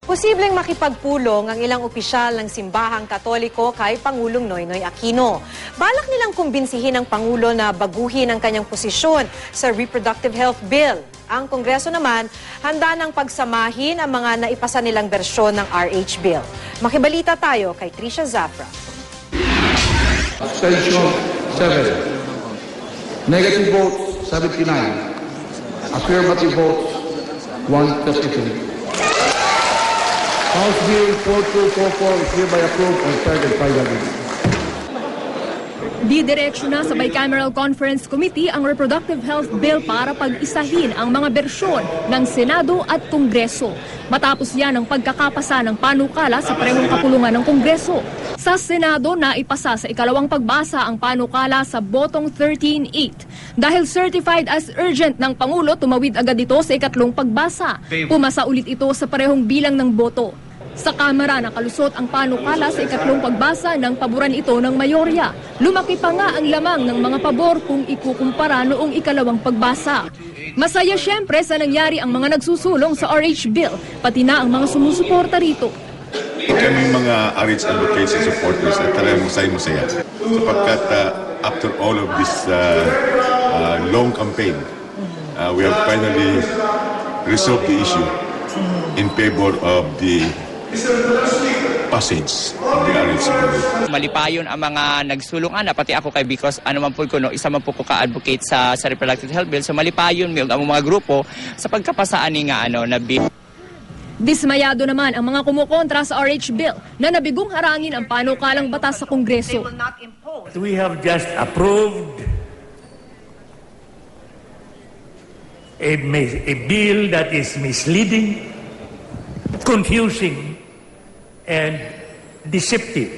Posibleng makipagpulong ang ilang opisyal ng simbahang Katoliko kay Pangulong Noynoy Aquino. Balak nilang kumbinsihin ang Pangulo na baguhin ang kanyang posisyon sa Reproductive Health Bill. Ang Kongreso naman, handa ng pagsamahin ang mga naipasa nilang bersyon ng RH Bill. Makibalita tayo kay Trisha Zafra. Abstention 7. Negative votes 79. Affirmative votes 133. House Bill 4244 is hereby approved on third and final reading. Didireksyon na sa Bicameral Conference Committee ang Reproductive Health Bill para pag-isahin ang mga bersyon ng Senado at Kongreso. Matapos yan ang pagkakapasa ng panukala sa parehong kapulungan ng Kongreso. Sa Senado, naipasa sa ikalawang pagbasa ang panukala sa botong 13-8. Dahil certified as urgent ng Pangulo, tumawid agad ito sa ikatlong pagbasa. Pumasa ulit ito sa parehong bilang ng boto. Sa Kamara, nakalusot ang panukala sa ikatlong pagbasa ng paboran ito ng mayorya. Lumaki pa nga ang lamang ng mga pabor kung ikukumpara noong ikalawang pagbasa. Masaya siyempre sa nangyari ang mga nagsusulong sa RH Bill, pati na ang mga sumusuporta rito. Kami mga RH advocates and supporters at talagang masaya-masaya sapagkat after all of this long campaign, we have finally resolved the issue in favor of the passage of the RH Bill. Malipayon ang mga nagsulungan na pati ako kay because ano man po ko no, isa man po ko ka-advocate sa Reproductive Health Bill. So malipayon mi ang mga grupo sa pagkapasaan ni nga na bill. Dismayado naman ang mga kumukontra sa RH Bill na nabigong harangin ang panukalang batas sa Kongreso. We have just approved a bill that is misleading, confusing, and deceptive.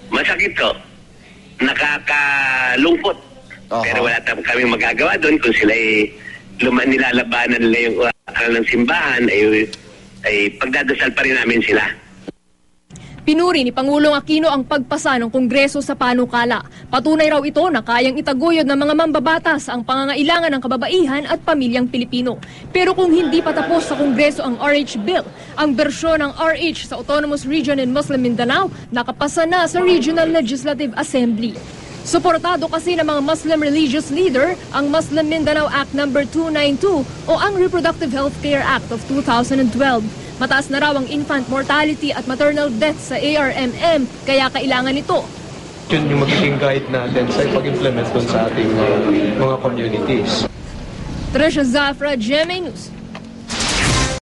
Masakit to. Nakakalungkot. Pero wala kami magagawa doon kung sila nilalabanan nila yung akal ng simbahan ay pagdadasal pa rin namin sila. Pinuri ni Pangulong Aquino ang pagpasa ng Kongreso sa panukala. Patunay raw ito na kayang itaguyod ng mga mambabatas ang pangangailangan ng kababaihan at pamilyang Pilipino. Pero kung hindi pa tapos sa Kongreso ang RH Bill, ang bersyon ng RH sa Autonomous Region in Muslim Mindanao nakapasa na sa Regional Legislative Assembly. Suportado kasi ng mga Muslim religious leader ang Muslim Mindanao Act No. 292 o ang Reproductive Health Care Act of 2012. Mataas na raw ang infant mortality at maternal death sa ARMM, kaya kailangan ito. Yun yung magiging guide natin sa pag-implement dun sa ating mga communities. Trisha Zafra, GMA News.